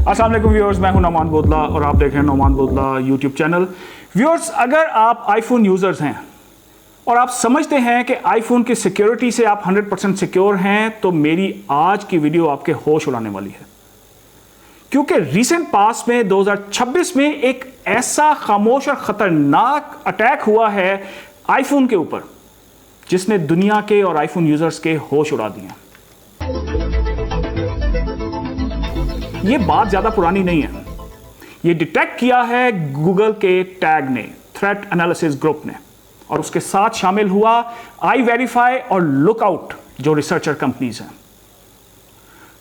अस्सलाम वालेकुम व्यूअर्स, मैं हूं नौमान बोदला और आप देख रहे हैं Nauman Bodla YouTube channel. Viewers, अगर आप आईफोन यूज़र्स हैं और आप समझते हैं कि आईफोन की सिक्योरिटी से आप 100% सिक्योर हैं, तो मेरी आज की वीडियो आपके होश उड़ाने वाली है। क्योंकि रीसेंट पास्ट में 2026 में एक ऐसा खामोश और ख़तरनाक अटैक हुआ है आईफोन के ऊपर, जिसने दुनिया के और आईफोन यूज़र्स के होश उड़ा दिए। ये बात ज़्यादा पुरानी नहीं है। ये डिटेक्ट किया है गूगल के टैग ने, थ्रेट एनालिसिस ग्रुप ने, और उसके साथ शामिल हुआ iVerify और लुकआउट जो रिसर्चर कंपनीज हैं,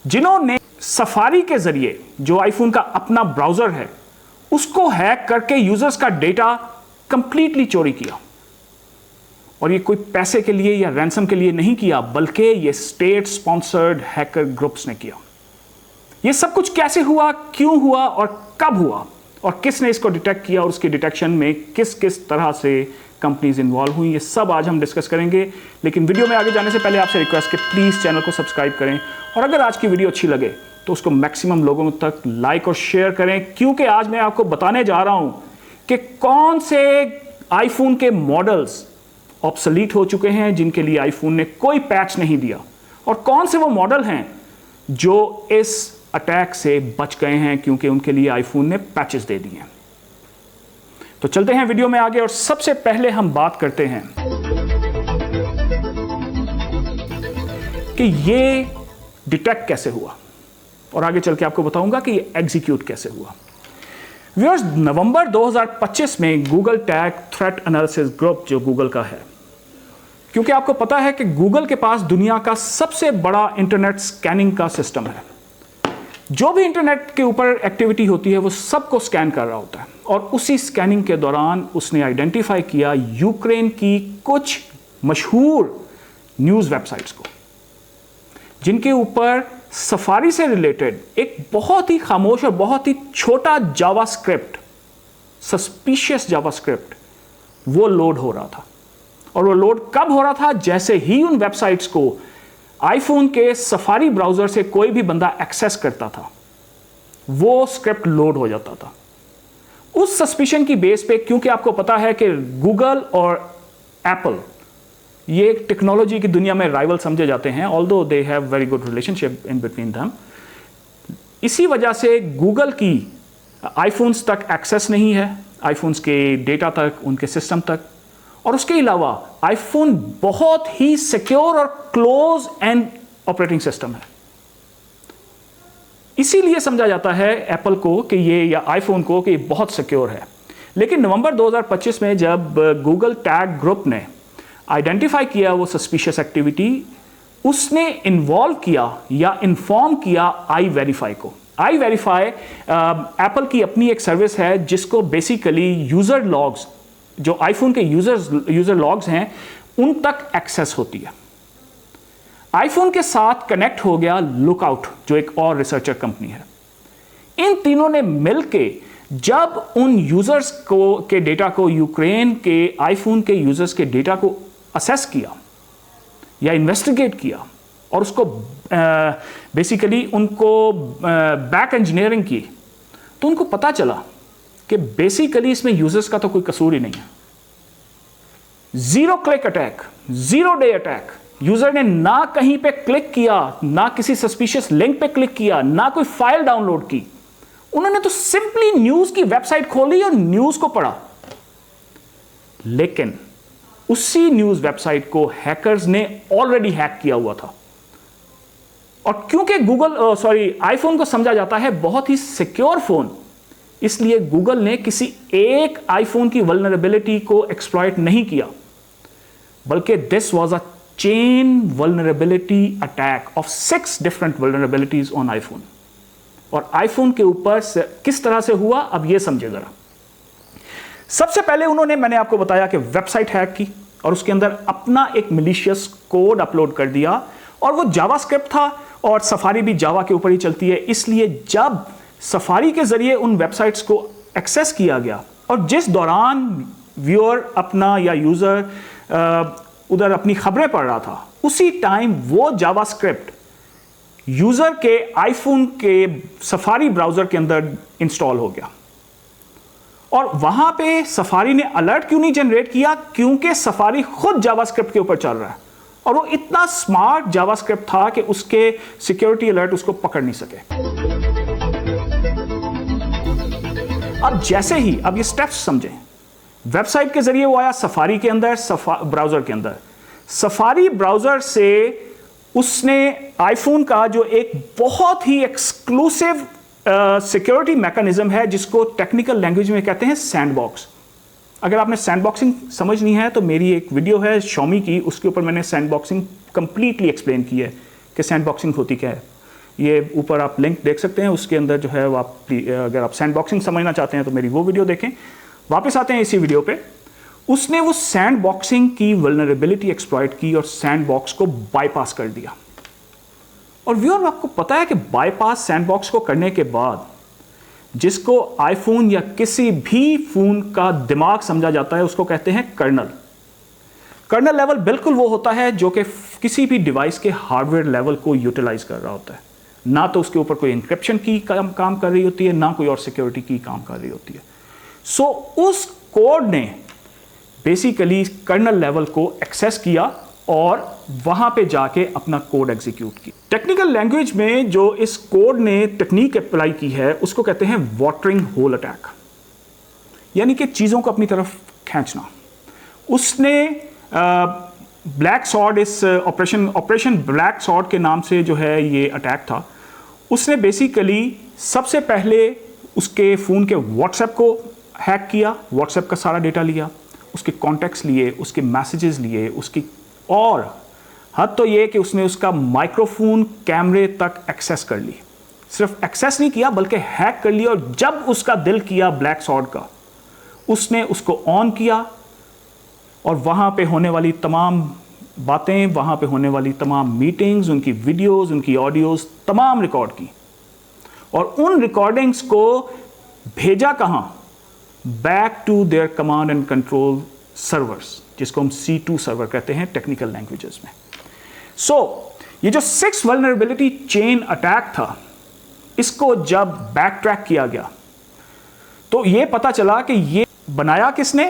जिन्होंने सफारी के जरिए जो आईफोन का अपना ब्राउजर है उसको हैक करके यूजर्स का डेटा कंप्लीटली चोरी किया। और ये कोई पैसे के लिए या रैंसम के लिए नहीं किया, बल्कि ये स्टेट स्पॉन्सर्ड हैकर ग्रुप्स ने किया। ये सब कुछ कैसे हुआ, क्यों हुआ और कब हुआ, और किसने इसको डिटेक्ट किया और उसकी डिटेक्शन में किस किस तरह से कंपनीज इन्वॉल्व हुई, ये सब आज हम डिस्कस करेंगे। लेकिन वीडियो में आगे जाने से पहले आपसे रिक्वेस्ट कि प्लीज़ चैनल को सब्सक्राइब करें, और अगर आज की वीडियो अच्छी लगे तो उसको मैक्सिमम लोगों तक लाइक और शेयर करें, क्योंकि आज मैं आपको बताने जा रहा हूं कि कौन से आईफोन के मॉडल्स ऑब्सोलीट हो चुके हैं जिनके लिए आईफोन ने कोई पैच नहीं दिया, और कौन से वो मॉडल हैं जो इस अटैक से बच गए हैं क्योंकि उनके लिए आईफोन ने पैचेस दे दिए हैं। तो चलते हैं वीडियो में आगे, और सबसे पहले हम बात करते हैं कि ये डिटेक्ट कैसे हुआ, और आगे चल के आपको बताऊंगा कि ये एग्जीक्यूट कैसे हुआ। व्यूअर्स, नवंबर 2025 में Google tag threat analysis group जो गूगल का है, क्योंकि आपको पता है कि गूगल के पास दुनिया का सबसे बड़ा इंटरनेट स्कैनिंग का सिस्टम है। जो भी इंटरनेट के ऊपर एक्टिविटी होती है वो सबको स्कैन कर रहा होता है, और उसी स्कैनिंग के दौरान उसने आइडेंटिफाई किया यूक्रेन की कुछ मशहूर न्यूज़ वेबसाइट्स को, जिनके ऊपर सफारी से रिलेटेड एक बहुत ही खामोश और बहुत ही छोटा जावास्क्रिप्ट, सस्पिशियस जावास्क्रिप्ट, वो लोड हो रहा था। और वो लोड कब हो रहा था? जैसे ही उन वेबसाइट्स को आईफोन के सफारी ब्राउजर से कोई भी बंदा एक्सेस करता था, वो स्क्रिप्ट लोड हो जाता था। उस सस्पिशन की बेस पे, क्योंकि आपको पता है कि गूगल और एप्पल ये टेक्नोलॉजी की दुनिया में राइवल समझे जाते हैं, although they have very good relationship in between them. इसी वजह से गूगल की आईफोन्स तक एक्सेस नहीं है, आईफोन्स के डेटा तक, उनके सिस्टम तक। और उसके अलावा आईफोन बहुत ही सिक्योर और क्लोज एंड ऑपरेटिंग सिस्टम है, इसीलिए समझा जाता है एप्पल को कि ये, या आईफोन को, कि ये बहुत सिक्योर है। लेकिन नवंबर 2025 में जब गूगल टैग ग्रुप ने आइडेंटिफाई किया वो सस्पिशियस एक्टिविटी, उसने इन्वॉल्व किया या इन्फॉर्म किया iVerify को। iVerify एप्पल की अपनी एक सर्विस है जिसको बेसिकली यूजर लॉग्स, जो आईफोन के यूजर लॉग्स हैं, उन तक एक्सेस होती है। आईफोन के साथ कनेक्ट हो गया लुकआउट जो एक और रिसर्चर कंपनी है। इन तीनों ने मिलके जब उन यूजर्स को के डेटा को, यूक्रेन के आईफोन के यूजर्स के डेटा को असेस किया या इन्वेस्टिगेट किया, और उसको बेसिकली उनको बैक इंजीनियरिंग की, तो उनको पता चला कि बेसिकली इसमें यूजर्स का तो कोई कसूर ही नहीं है। Zero click attack, zero day attack. User ने ना कहीं पे क्लिक किया, ना किसी सस्पिशियस लिंक पे क्लिक किया, ना कोई फाइल डाउनलोड की। उन्होंने तो सिंपली न्यूज की वेबसाइट खोली और न्यूज को पढ़ा। लेकिन उसी न्यूज वेबसाइट को हैकर्स ने ऑलरेडी हैक किया हुआ था, और क्योंकि आईफोन को समझा जाता है बहुत ही सिक्योर फोन, इसलिए गूगल ने किसी एक आईफोन की वल्नरेबिलिटी को एक्सप्लॉइट नहीं किया, बल्कि this was a chain vulnerability attack of 6 different vulnerabilities on iPhone. और आईफोन के ऊपर किस तरह से हुआ, अब ये समझे जरा। सबसे पहले उन्होंने, मैंने आपको बताया कि वेबसाइट हैक की और उसके अंदर अपना एक मिलिशियस कोड अपलोड कर दिया, और वो जावास्क्रिप्ट था, और सफारी भी जावा के ऊपर ही चलती है, इसलिए जब सफारी के जरिए उन वेबसाइट्स को एक्सेस किया गया, और जिस दौरान व्यूअर अपना या यूजर उधर अपनी खबरें पढ़ रहा था, उसी टाइम वो जावास्क्रिप्ट यूजर के आईफोन के सफारी ब्राउजर के अंदर इंस्टॉल हो गया। और वहां पे सफारी ने अलर्ट क्यों नहीं जनरेट किया? क्योंकि सफारी खुद जावास्क्रिप्ट के ऊपर चल रहा है और वो इतना स्मार्ट जावास्क्रिप्ट था कि उसके सिक्योरिटी अलर्ट उसको पकड़ नहीं सके। अब जैसे ही, अब ये स्टेप्स समझें, वेबसाइट के जरिए वो आया सफारी के अंदर, ब्राउजर के अंदर। सफारी ब्राउजर से उसने आईफोन का जो एक बहुत ही एक्सक्लूसिव सिक्योरिटी मैकेनिज्म है, जिसको टेक्निकल लैंग्वेज में कहते हैं सैंडबॉक्स। अगर आपने सैंडबॉक्सिंग समझनी है तो मेरी एक वीडियो है Xiaomi की, उसके ऊपर मैंने सैंडबॉक्सिंग कंप्लीटली एक्सप्लेन की है कि सैंडबॉक्सिंग होती क्या है। ये ऊपर आप लिंक देख सकते हैं, उसके अंदर जो है वो आप, अगर आप सैंडबॉक्सिंग समझना चाहते हैं तो मेरी वो वीडियो देखें। वापस आते हैं इसी वीडियो पे। उसने वो सैंडबॉक्सिंग की वल्नरेबिलिटी एक्सप्लॉइट की और सैंडबॉक्स को बाईपास कर दिया। और व्यूअर, आपको पता है कि बाईपास सैंडबॉक्स को करने के बाद जिसको आईफोन या किसी भी फोन का दिमाग समझा जाता है उसको कहते हैं कर्नल। कर्नल लेवल बिल्कुल वो होता है जो कि किसी भी डिवाइस के हार्डवेयर लेवल को यूटिलाइज कर रहा होता है। ना तो उसके ऊपर कोई इंक्रिप्शन की काम कर रही होती है, ना कोई और सिक्योरिटी की काम कर रही होती है। सो उस कोड ने बेसिकली कर्नल लेवल को एक्सेस किया और वहां पे जाके अपना कोड एग्जीक्यूट किया। टेक्निकल लैंग्वेज में जो इस कोड ने टेक्निक अप्लाई की है उसको कहते हैं वाटरिंग होल अटैक, यानी कि चीजों को अपनी तरफ खींचना। उसने ब्लैक सॉर्ड, इस ऑपरेशन ब्लैक सॉर्ड के नाम से जो है ये अटैक था। उसने बेसिकली सबसे पहले उसके फ़ोन के व्हाट्सएप को हैक किया, व्हाट्सएप का सारा डेटा लिया, उसके कॉन्टैक्ट्स लिए, उसके मैसेजेस लिए, उसकी, और हद तो ये कि उसने उसका माइक्रोफोन कैमरे तक एक्सेस कर ली। सिर्फ एक्सेस नहीं किया बल्कि हैक कर लिया, और जब उसका दिल किया ब्लैक सॉर्ड का, उसने उसको ऑन किया और वहाँ पे होने वाली तमाम बातें, वहाँ पे होने वाली तमाम मीटिंग्स, उनकी वीडियोस, उनकी ऑडियोज तमाम रिकॉर्ड की, और उन रिकॉर्डिंग्स को भेजा कहाँ? Back to their command and control servers, जिसको हम C2 सर्वर कहते हैं टेक्निकल लैंग्वेजेस में। सो ये जो 6 वल्नरेबिलिटी चेन अटैक था, इसको जब बैक ट्रैक किया गया तो ये पता चला कि ये बनाया किसने?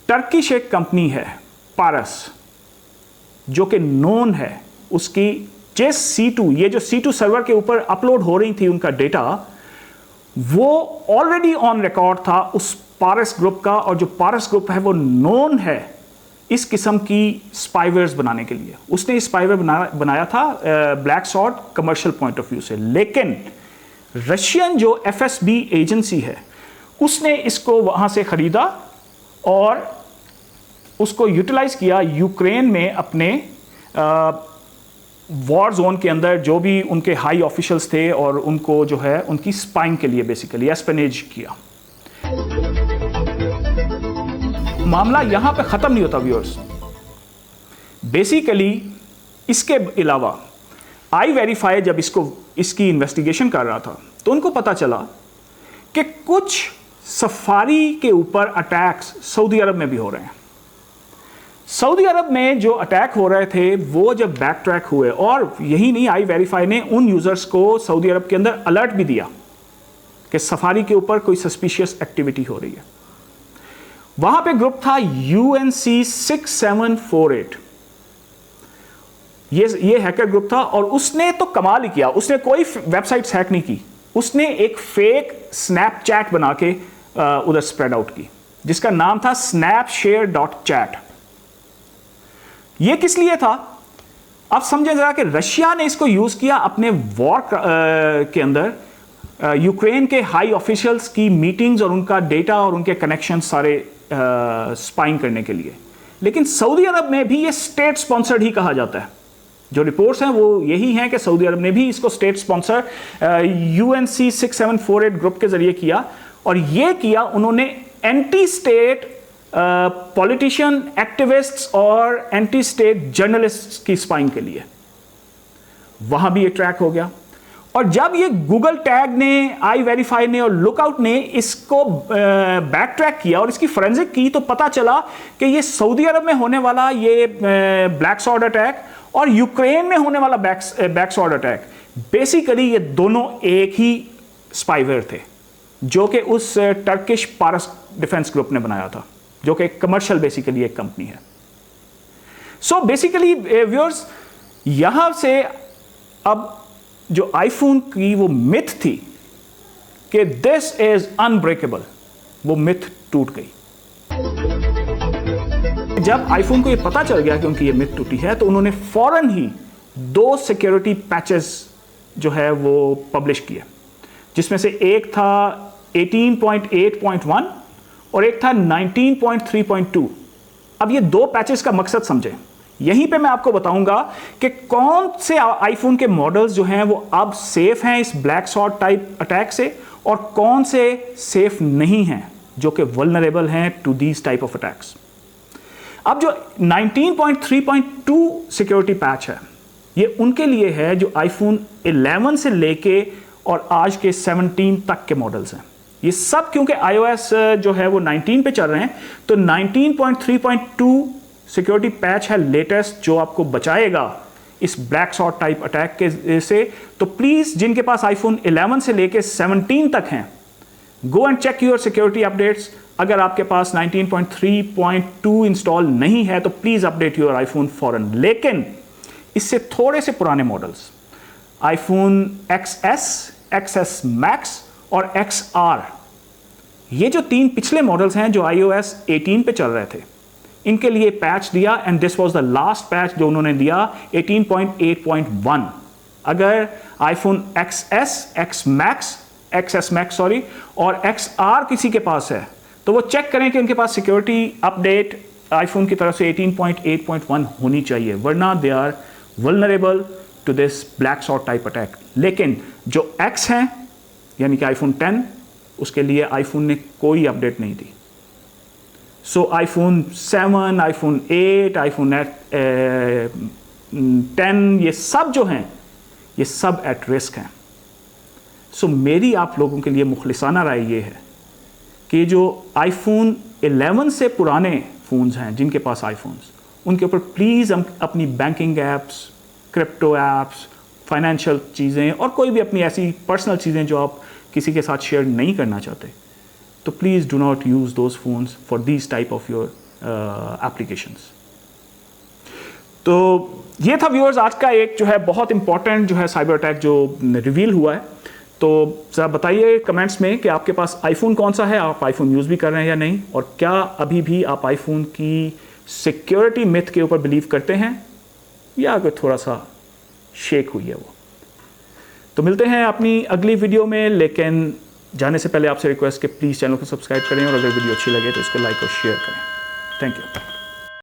टर्किश एक कंपनी है पारस, जो कि नोन है उसकी जिस C2, ये जो C2 सर्वर के ऊपर अपलोड हो रही थी उनका डेटा, वो ऑलरेडी ऑन रिकॉर्ड था उस पारस ग्रुप का, और जो पारस ग्रुप है वो नोन है इस किस्म की स्पाईवेयर्स बनाने के लिए। उसने स्पाईवेयर बनाया था black sword commercial point of view से, लेकिन रशियन जो FSB एजेंसी है उसने इसको वहां से खरीदा और उसको यूटिलाइज किया यूक्रेन में अपने वॉर जोन के अंदर, जो भी उनके हाई ऑफिशियल्स थे, और उनको जो है उनकी स्पाइंग के लिए बेसिकली एस्पेनेज किया। मामला यहां पे खत्म नहीं होता व्यूअर्स। बेसिकली इसके अलावा iVerify जब इसकी इन्वेस्टिगेशन कर रहा था तो उनको पता चला कि कुछ सफारी के ऊपर अटैक्स सऊदी अरब में भी हो रहे हैं। सऊदी अरब में जो अटैक हो रहे थे वो जब बैक ट्रैक हुए, और यही नहीं, iVerify ने उन यूजर्स को सऊदी अरब के अंदर अलर्ट भी दिया कि सफारी के ऊपर कोई सस्पिशियस एक्टिविटी हो रही है। वहां पे ग्रुप था UNC 6748, ये हैकर ग्रुप था, और उसने तो कमाल ही किया। उसने कोई वेबसाइट्स हैक नहीं की, उसने एक फेक स्नैपचैट बना के उधर स्प्रेड आउट की, जिसका नाम था snapshare.chat। ये किस लिए था? अब समझे जरा कि रशिया ने इसको यूज किया अपने वॉर के अंदर, यूक्रेन के हाई ऑफिशियल्स की मीटिंग्स और उनका डेटा और उनके कनेक्शन सारे स्पाइंग करने के लिए। लेकिन सऊदी अरब में भी ये स्टेट स्पॉन्सर्ड ही कहा जाता है। जो रिपोर्ट्स हैं वो यही हैं कि सऊदी अरब ने भी इसको स्टेट स्पॉन्सर UNC 6748 ग्रुप के जरिए किया, और ये किया उन्होंने एंटी स्टेट पॉलिटिशियन, एक्टिविस्ट्स और एंटी स्टेट जर्नलिस्ट्स की स्पाइंग के लिए। वहां भी एक ट्रैक हो गया। और जब ये गूगल टैग ने, आई वेरीफाई ने और लुकआउट ने इसको बैक ट्रैक किया और इसकी फोरेंसिक की, तो पता चला कि ये सऊदी अरब में होने वाला ये ब्लैक स्वॉर्ड अटैक और यूक्रेन में होने वाला ब्लैक स्वॉर्ड अटैक, बेसिकली ये दोनों एक ही स्पाईवेयर थे जो कि उस टर्किश पारस डिफेंस ग्रुप ने बनाया था, जो कि कमर्शियल बेसिकली एक कंपनी है। सो बेसिकली व्यूअर्स, यहां से अब जो आईफोन की वो मिथ थी कि दिस इज अनब्रेकेबल, वो मिथ टूट गई। जब आईफोन को ये पता चल गया कि उनकी ये मिथ टूटी है, तो उन्होंने फौरन ही 2 सिक्योरिटी पैचेस जो है वो पब्लिश किए, जिसमें से एक था 18.8.1 और एक था 19.3.2। अब ये 2 पैचेस का मकसद समझें। यहीं पे मैं आपको बताऊंगा कि कौन से आईफोन के मॉडल्स जो हैं वो अब सेफ हैं इस ब्लैक स्वॉर्ड टाइप अटैक से, और कौन से सेफ नहीं हैं जो कि वल्नरेबल हैं to these type of attacks. अब जो 19.3.2 सिक्योरिटी पैच है, ये उनके लिए है जो आईफोन 11 से लेके और आज के 17 तक के मॉडल्स हैं। ये सब क्योंकि iOS जो है वो 19 पे चल रहे हैं, तो 19.3.2 सिक्योरिटी पैच है लेटेस्ट, जो आपको बचाएगा इस ब्लैक स्वॉर्ड टाइप अटैक के से। तो प्लीज़ जिनके पास आईफोन 11 से लेके 17 तक हैं, go and check your security updates. अगर आपके पास 19.3.2 इंस्टॉल नहीं है तो प्लीज़ अपडेट योर आईफोन फॉरन। लेकिन इससे थोड़े से पुराने models, iPhone XS, XS Max और XR, ये जो 3 पिछले मॉडल्स हैं जो iOS 18 पे चल रहे थे, इनके लिए पैच दिया, and this was the last patch जो उन्होंने दिया 18.8.1। अगर आईफोन XS, XS Max और XR किसी के पास है, तो वो चेक करें कि उनके पास सिक्योरिटी अपडेट आईफोन की तरफ से 18.8.1 होनी चाहिए, वरना they are vulnerable to this black sword type attack. लेकिन जो X हैं, यानी कि आईफोन 10, उसके लिए आईफोन ने कोई अपडेट नहीं दी। सो आईफोन 7, आईफोन 8, आईफोन 10, ये सब जो हैं, ये सब एट रिस्क हैं। सो मेरी आप लोगों के लिए मुखलिसाना राय ये है कि जो आईफोन 11 से पुराने फ़ोन्स हैं, जिनके पास आईफोन्स, उनके ऊपर प्लीज़ हम अपनी banking apps, crypto apps, financial चीज़ें और कोई भी अपनी ऐसी पर्सनल चीज़ें जो आप किसी के साथ शेयर नहीं करना चाहते, तो please do not use those phones for these type of your applications. तो ये था व्यूअर्स आज का एक जो है बहुत इंपॉर्टेंट जो है साइबर अटैक जो रिवील हुआ है। तो ज़रा बताइए कमेंट्स में कि आपके पास आईफोन कौन सा है, आप आईफोन यूज़ भी कर रहे हैं या नहीं, और क्या अभी भी आप आईफोन की सिक्योरिटी मिथ के ऊपर बिलीव करते हैं या अगर थोड़ा सा शेक हुई है वो। तो मिलते हैं अपनी अगली वीडियो में, लेकिन जाने से पहले आपसे रिक्वेस्ट कि प्लीज़ चैनल को सब्सक्राइब करें और अगर वीडियो अच्छी लगे तो इसको लाइक और शेयर करें। Thank you.